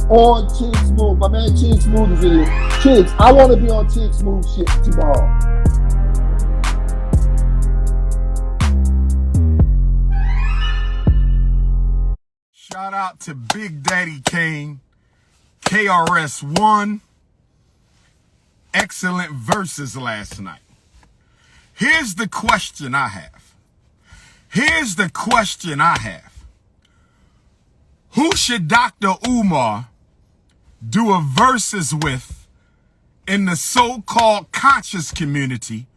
on Chig Smooth. My man Chig Smooth is in here. Chigs, I want to be on Chig Smooth shit tomorrow. Shout out to Big Daddy Kane, KRS-One. Excellent verses last night. Here's the question I have. Who should Dr. Umar do a verses with in the so-called conscious community?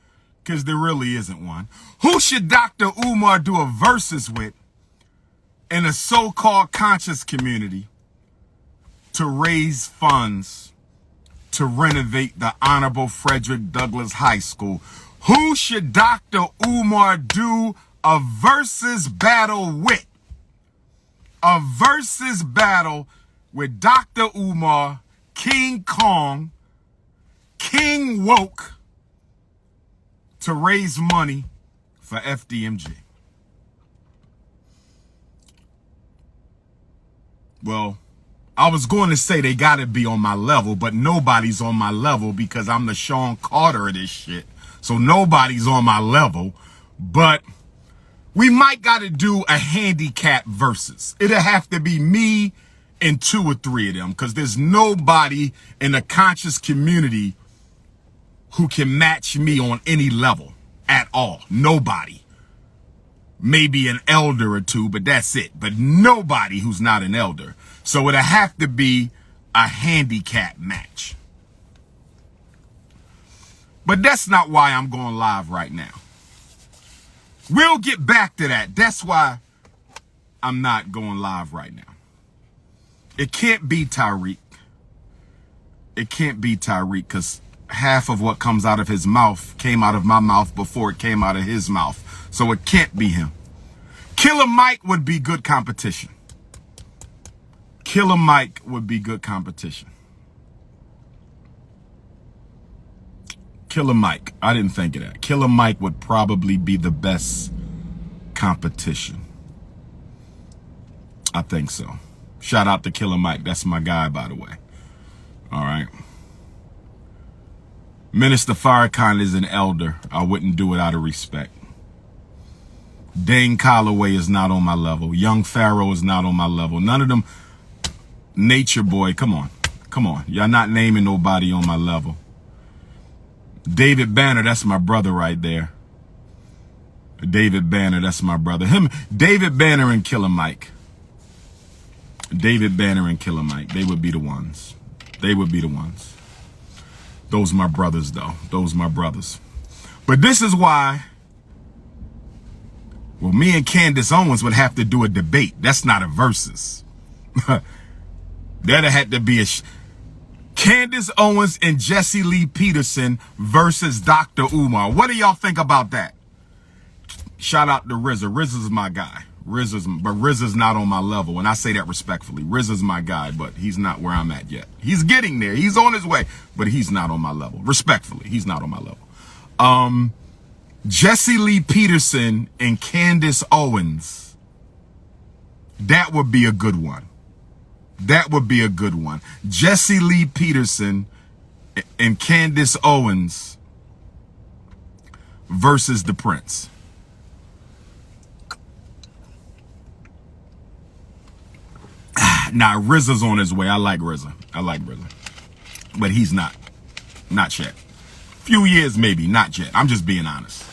Because there really isn't one. Who should Dr. Umar do a verses with in a so-called conscious community to raise funds to renovate the Honorable Frederick Douglass High School? Who should Dr. Umar do a versus battle with? A versus battle with Dr. Umar, King Kong, King Woke, to raise money for FDMG. Well, I was going to say they got to be on my level, but nobody's on my level because I'm the Sean Carter of this shit. So nobody's on my level, but we might got to do a handicap versus. It'll have to be me and 2 or 3 of them because there's nobody in the conscious community who can match me on any level at all. Nobody. Maybe an elder or 2, but that's it. But nobody who's not an elder. So it'll have to be a handicap match. But that's not why I'm going live right now. We'll get back to that. That's why I'm not going live right now. It can't be Tariq. It can't be Tariq because half of what comes out of his mouth came out of my mouth before it came out of his mouth. So it can't be him. Killer Mike would be good competition. Killer Mike would be good competition. Killer Mike. I didn't think of that. Killer Mike would probably be the best competition. I think so. Shout out to Killer Mike. That's my guy, by the way. All right. Minister Farrakhan is an elder. I wouldn't do it out of respect. Dane Calloway is not on my level. Young Pharaoh is not on my level. None of them. Nature Boy, come on. Come on. Y'all not naming nobody on my level. David Banner, that's my brother right there. David Banner, that's my brother. David Banner and Killer Mike. David Banner and Killer Mike. They would be the ones. They would be the ones. Those my brothers, though. Those my brothers. But this is why, well, me and Candace Owens would have to do a debate. That's not a versus. That'd have to be a... Candace Owens and Jesse Lee Peterson versus Dr. Umar. What do y'all think about that? Shout out to RZA. RZA's my guy. RZA's not on my level. And I say that respectfully. RZA's my guy, but he's not where I'm at yet. He's getting there. He's on his way, but he's not on my level. Respectfully, he's not on my level. Jesse Lee Peterson and Candace Owens. That would be a good one. That would be a good one. Jesse Lee Peterson and Candace Owens versus the Prince. Nah, RZA's on his way. I like RZA. But he's not. Not yet. Few years maybe, not yet. I'm just being honest.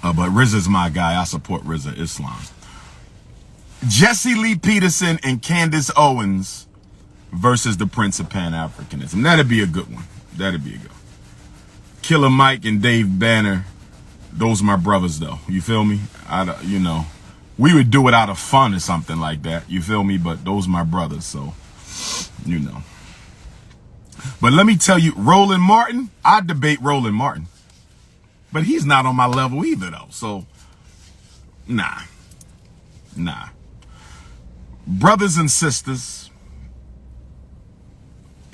But RZA's my guy. I support RZA Islam. Jesse Lee Peterson and Candace Owens versus the Prince of Pan-Africanism. That'd be a good one. That'd be a good one. Killer Mike and Dave Banner, those are my brothers, though. You feel me? You know, we would do it out of fun or something like that. You feel me? But those are my brothers, so, you know. But let me tell you, Roland Martin, I'd debate Roland Martin. But he's not on my level either, though. So, nah. Brothers and sisters,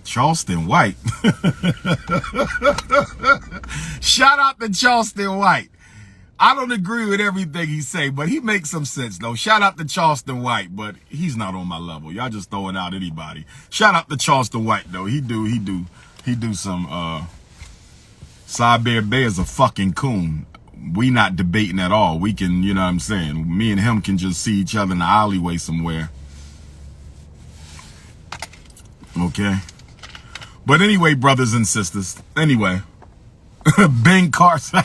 Charleston White. Shout out to Charleston White. I don't agree with everything he say, but he makes some sense though. Shout out to Charleston White, but he's not on my level. Y'all just throwing out anybody. Shout out to Charleston White though. He do some Saber Bay is a fucking coon. We not debating at all. We can, you know what I'm saying? Me and him can just see each other in the alleyway somewhere. Okay. But anyway, brothers and sisters. Anyway. Ben Carson.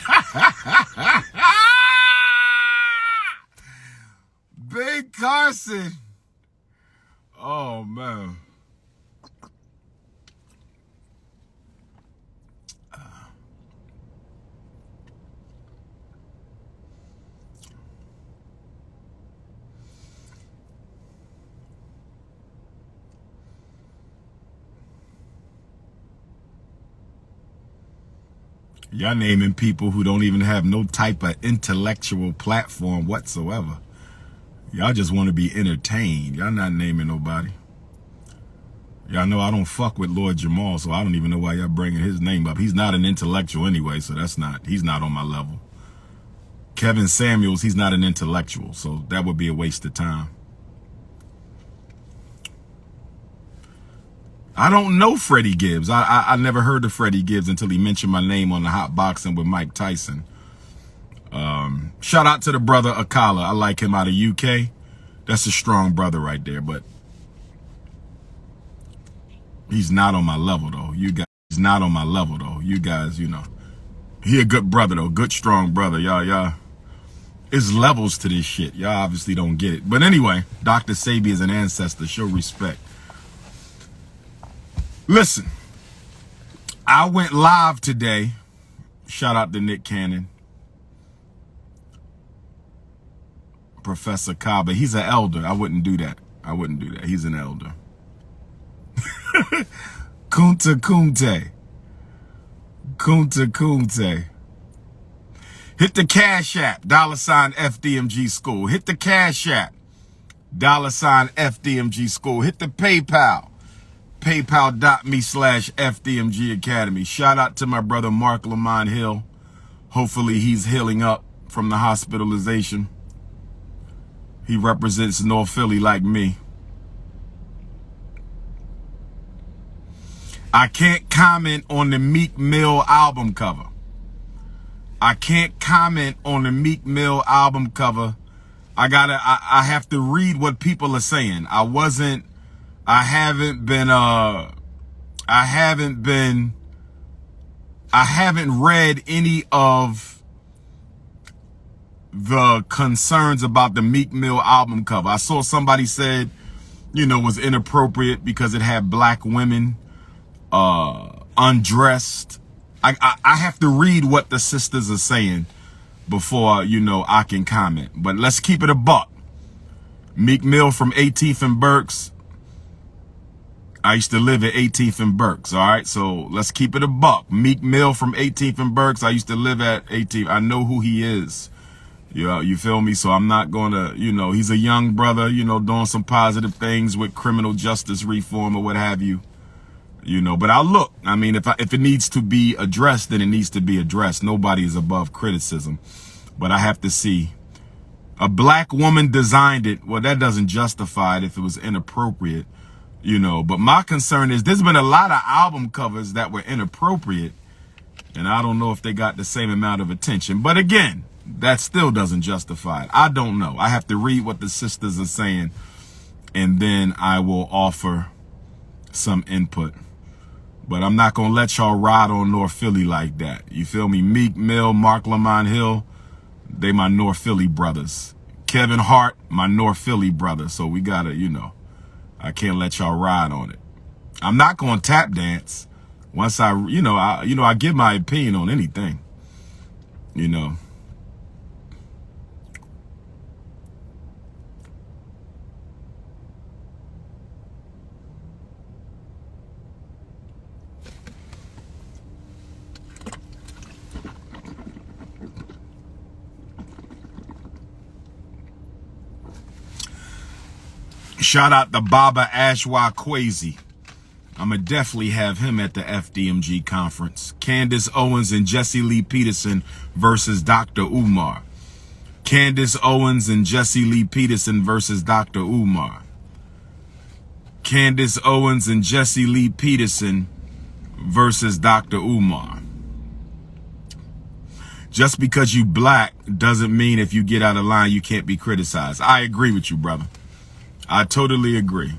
Ben Carson. Oh, man. Y'all naming people who don't even have no type of intellectual platform whatsoever. Y'all just want to be entertained. Y'all not naming nobody. Y'all know I don't fuck with Lord Jamal, so I don't even know why y'all bringing his name up. He's not an intellectual anyway, so he's not on my level. Kevin Samuels, he's not an intellectual, so that would be a waste of time. I don't know Freddie Gibbs. I never heard of Freddie Gibbs until he mentioned my name on the Hot Boxing with Mike Tyson. Shout out to the brother Akala. I like him out of UK. That's a strong brother right there, but he's not on my level though. He's not on my level though. You guys, you know, he a good brother though. Good, strong brother. Y'all. It's levels to this shit. Y'all obviously don't get it. But anyway, Dr. Sabi is an ancestor. Show respect. Listen, I went live today. Shout out to Nick Cannon. Professor Kaba. He's an elder. I wouldn't do that. He's an elder. Kunta Kunte. Kunta Kunte. Hit the Cash App. $ FDMG School. Hit the Cash App. $ FDMG School. Hit the PayPal. PayPal.me/FDMG Academy. Shout out to my brother Mark Lamont Hill. Hopefully he's healing up from the hospitalization. He represents North Philly like me. I can't comment on the Meek Mill album cover. I have to read what people are saying. I haven't read any of the concerns about the Meek Mill album cover. I saw somebody said, you know, it was inappropriate because it had black women undressed. I have to read what the sisters are saying before, you know, I can comment. But let's keep it a buck. Meek Mill from 18th and Berks. I used to live at 18th and Berks, all right? So let's keep it a buck. Meek Mill from 18th and Berks. I used to live at 18th. I know who he is. You feel me? So I'm not going to, you know, he's a young brother, you know, doing some positive things with criminal justice reform or what have you. You know, but I'll look. I mean, if it needs to be addressed, then it needs to be addressed. Nobody is above criticism. But I have to see. A black woman designed it. Well, that doesn't justify it if it was inappropriate. You know, but my concern is there's been a lot of album covers that were inappropriate, and I don't know if they got the same amount of attention. But again, that still doesn't justify it. I don't know. I have to read what the sisters are saying, and then I will offer some input. But I'm not going to let y'all ride on North Philly like that. You feel me? Meek Mill, Mark Lamont Hill, they my North Philly brothers. Kevin Hart, my North Philly brother. So we got to, you know, I can't let y'all ride on it. I'm not going to tap dance. Once I give my opinion on anything, you know. Shout out to Baba Ashwa Kwesi. I'm going to definitely have him at the FDMG conference. Candace Owens and Jesse Lee Peterson versus Dr. Umar. Candace Owens and Jesse Lee Peterson versus Dr. Umar. Candace Owens and Jesse Lee Peterson versus Dr. Umar. Just because you black doesn't mean if you get out of line you can't be criticized. I agree with you, brother. I totally agree.